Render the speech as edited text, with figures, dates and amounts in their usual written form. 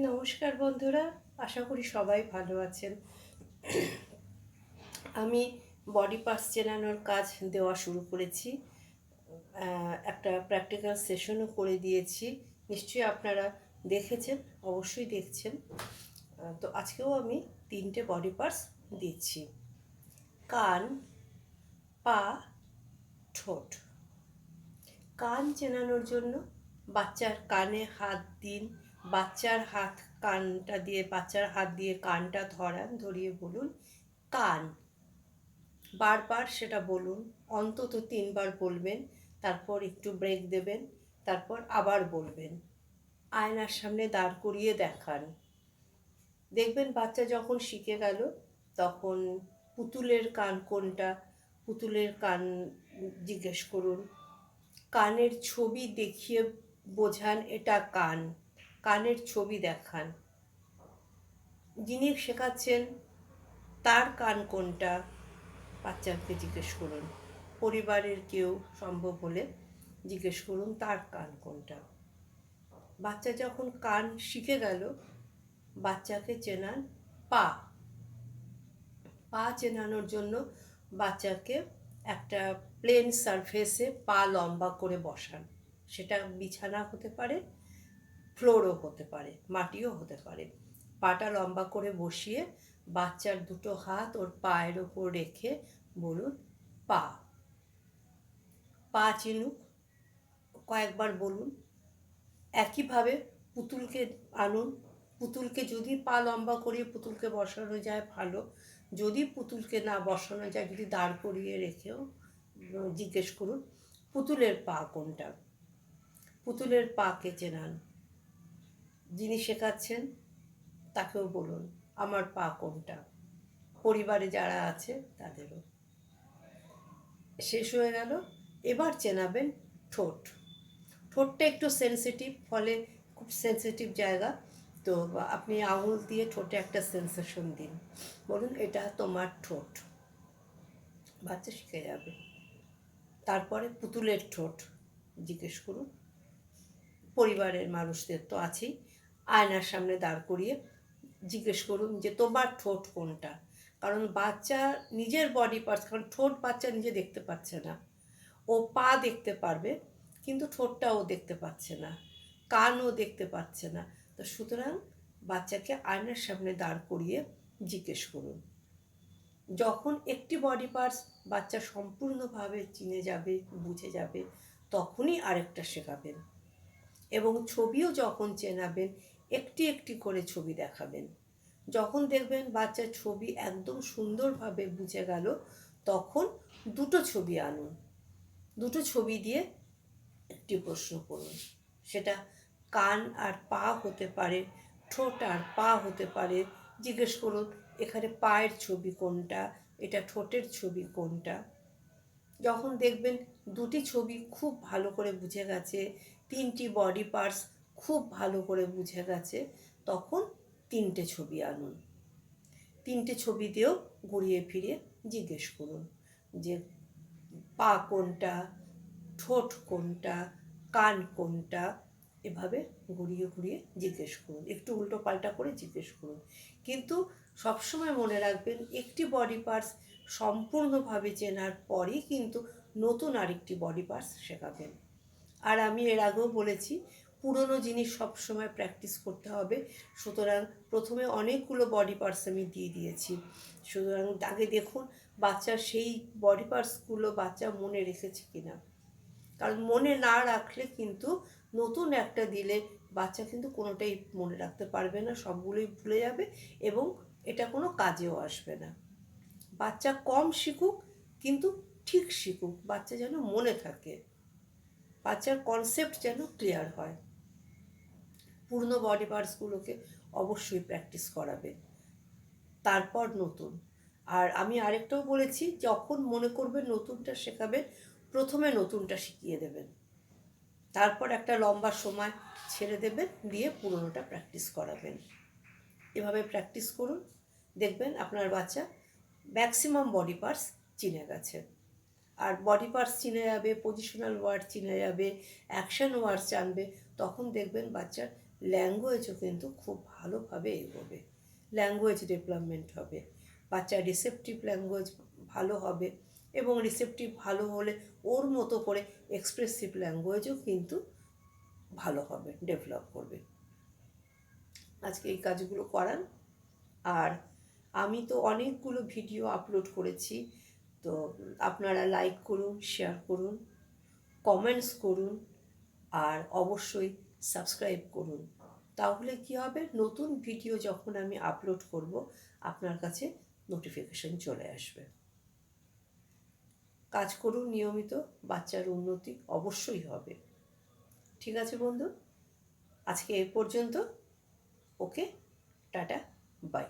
নমস্কার বন্ধুরা, আশা করি সবাই ভালো আছেন। আমি বডি পার্টস চেনানোর কাজ দেওয়া শুরু করেছি। একটা প্র্যাকটিক্যাল সেশনও করে দিয়েছি। নিশ্চয়ই আপনারা দেখেছেন, অবশ্যই দেখছেন। তো আজকেও আমি 3টে বডি পার্টস দিচ্ছি: কান, পা, ঠোঁট। কান চেনানোর জন্য বাচ্চার কানে হাত দিন, বাচ্চার হাত দিয়ে কানটা ধরান, ধরিয়ে বলুন কান। বারবার সেটা বলুন, অন্তত 3বার বলবেন, তারপর একটু ব্রেক দেবেন, তারপর আবার বলবেন। আয়নার সামনে দাঁড় করিয়ে দেখান। দেখবেন বাচ্চা যখন শিখে গেল তখন পুতুলের কান কোনটা, পুতুলের কান জিজ্ঞেস করুন। কানের ছবি দেখিয়ে বোঝান এটা কান, কানের ছবি দেখান। যিনি শেখাচ্ছেন তার কান কোনটা বাচ্চাকে জিজ্ঞেস করুন। পরিবারের কেউ সম্ভব হলে জিজ্ঞেস করুন তার কান কোনটা। বাচ্চা যখন কান শিখে গেল, বাচ্চাকে চেনান পা। পা চেনানোর জন্য বাচ্চাকে একটা প্লেন সারফেসে পা লম্বা করে বসান। সেটা বিছানা হতে পারে, ফ্লোরও হতে পারে, মাটিও হতে পারে। পাটা লম্বা করে বসিয়ে বাচ্চার দুটো হাত ওর পায়ের ওপর রেখে বলুন পা। পা চিনুক, কয়েকবার বলুন। একইভাবে পুতুলকে আনুন। পুতুলকে যদি পা লম্বা করিয়ে পুতুলকে বসানো যায় ভালো, যদি পুতুলকে না বসানো যায়, যদি দাঁড় করিয়ে রেখেও জিজ্ঞেস করুন পুতুলের পা কোনটা। পুতুলের পাকে চেনান। যিনি শেখাচ্ছেন তাকেও বলুন আমার পা কোনটা। পরিবারে যারা আছে তাদেরও। শেষ হয়ে গেল। এবার চেনাবেন ঠোঁট। ঠোঁটটা একটু সেন্সিটিভ, ফলে খুব সেন্সিটিভ জায়গা। তো আপনি আঙুল দিয়ে ঠোঁটে একটা সেন্সেশন দিন, বলুন এটা তোমার ঠোঁট। বাচ্চা শিখে যাবে। তারপরে পুতুলের ঠোঁট জিজ্ঞেস করুন। পরিবারের মানুষদের তো আছেই, আয়নার সামনে দাঁড় করিয়ে জিজ্ঞেস করুন যে তোমার ঠোঁট কোনটা। কারণ বাচ্চা নিজের বডি পার্টস, কারণ ঠোঁট বাচ্চা নিজে দেখতে পাচ্ছে না। ও পা দেখতে পারবে কিন্তু ঠোঁটটা ও দেখতে পাচ্ছে না, কানও দেখতে পাচ্ছে না। তো সুতরাং বাচ্চাকে আয়নার সামনে দাঁড় করিয়ে জিজ্ঞেস করুন। যখন একটি বডি পার্টস বাচ্চা সম্পূর্ণভাবে চিনে যাবে, বুঝে যাবে, তখনই আরেকটা শেখাবেন। এবং ছবিও যখন চেনাবেন, একটি একটি করে ছবি দেখাবেন। যখন দেখবেন বাচ্চার ছবি একদম সুন্দরভাবে বুঝে গেল, তখন দুটো ছবি আনুন। দুটো ছবি দিয়ে একটি প্রশ্ন করুন। সেটা কান আর পা হতে পারে, ঠোঁট আর পা হতে পারে। জিজ্ঞেস করুন এখানে পায়ের ছবি কোনটা, এটা ঠোঁটের ছবি কোনটা। যখন দেখবেন দুটি ছবি খুব ভালো করে বুঝে গেছে, 3টি বডি পার্টস খুব ভালো করে বুঝে গেছে, তখন 3টে ছবি আনুন। 3টে ছবি দিয়েও ঘুরিয়ে ফিরিয়ে জিজ্ঞেস করুন যে পা কোনটা, ঠোঁট কোনটা, কান কোনটা। এভাবে ঘুরিয়ে ঘুরিয়ে জিজ্ঞেস করুন, একটু উল্টো পাল্টা করে জিজ্ঞেস করুন। কিন্তু সবসময় মনে রাখবেন একটি বডি পার্টস সম্পূর্ণভাবে চেনার পরই কিন্তু নতুন আরেকটি বডি পার্টস শেখাবেন। আর আমি এর আগেও বলেছি পুরনো জিনিস সবসময় প্র্যাকটিস করতে হবে। সুতরাং প্রথমে অনেকগুলো বডি পার্টস আমি দিয়ে দিয়েছি। সুতরাং আগে দেখুন বাচ্চার সেই বডি পার্টসগুলো বাচ্চা মনে রেখেছে কিনা। কারণ মনে না রাখলে কিন্তু নতুন একটা দিলে বাচ্চা কিন্তু কোনোটাই মনে রাখতে পারবে না, সবগুলোই ভুলে যাবে এবং এটা কোনো কাজেও আসবে না। বাচ্চা কম শিখুক কিন্তু ঠিক শিখুক, বাচ্চা যেন মনে থাকে, বাচ্চার কনসেপ্ট যেন ক্লিয়ার হয়। পুরনো বডি পার্টসগুলোকে অবশ্যই প্র্যাকটিস করাবে, তারপর নতুন। আর আমি আরেকটাও বলেছি, যখন মনে করবেন নতুনটা শেখাবেন, প্রথমে নতুনটা শিখিয়ে দেবেন, তারপর একটা লম্বা সময় ছেড়ে দেবেন, দিয়ে পুরনোটা প্র্যাকটিস করাবেন। এভাবে প্র্যাকটিস করুন, দেখবেন আপনার বাচ্চা ম্যাক্সিমাম বডি পার্টস চিনে গেছে। আর বডি পার্টস চিনে যাবে, পজিশনাল ওয়ার্ড চিনে যাবে, অ্যাকশন ওয়ার্ড জানবে, তখন দেখবেন বাচ্চার ল্যাঙ্গুয়েজও কিন্তু খুব ভালোভাবে এগোবে, ল্যাঙ্গুয়েজ ডেভেলপমেন্ট হবে, বাচ্চার রিসেপটিভ ল্যাঙ্গুয়েজ ভালো হবে, এবং রিসেপটিভ ভালো হলে ওর মতো করে এক্সপ্রেসিভ ল্যাঙ্গুয়েজও কিন্তু ভালো হবে, ডেভেলপ করবে। আজকে এই কাজগুলো করান। আর আমি তো অনেকগুলো ভিডিও আপলোড করেছি, তো আপনারা লাইক করুন, শেয়ার করুন, কমেন্টস করুন, আর অবশ্যই সাবস্ক্রাইব করুন। তাহলে কি হবে, নতুন ভিডিও যখন আমি আপলোড করব আপনার কাছে নোটিফিকেশন চলে আসবে। কাজ করুন নিয়মিত, বাচ্চার উন্নতি অবশ্যই হবে। ঠিক আছে বন্ধু, আজকে এ পর্যন্ত। ওকে, টাটা, বাই।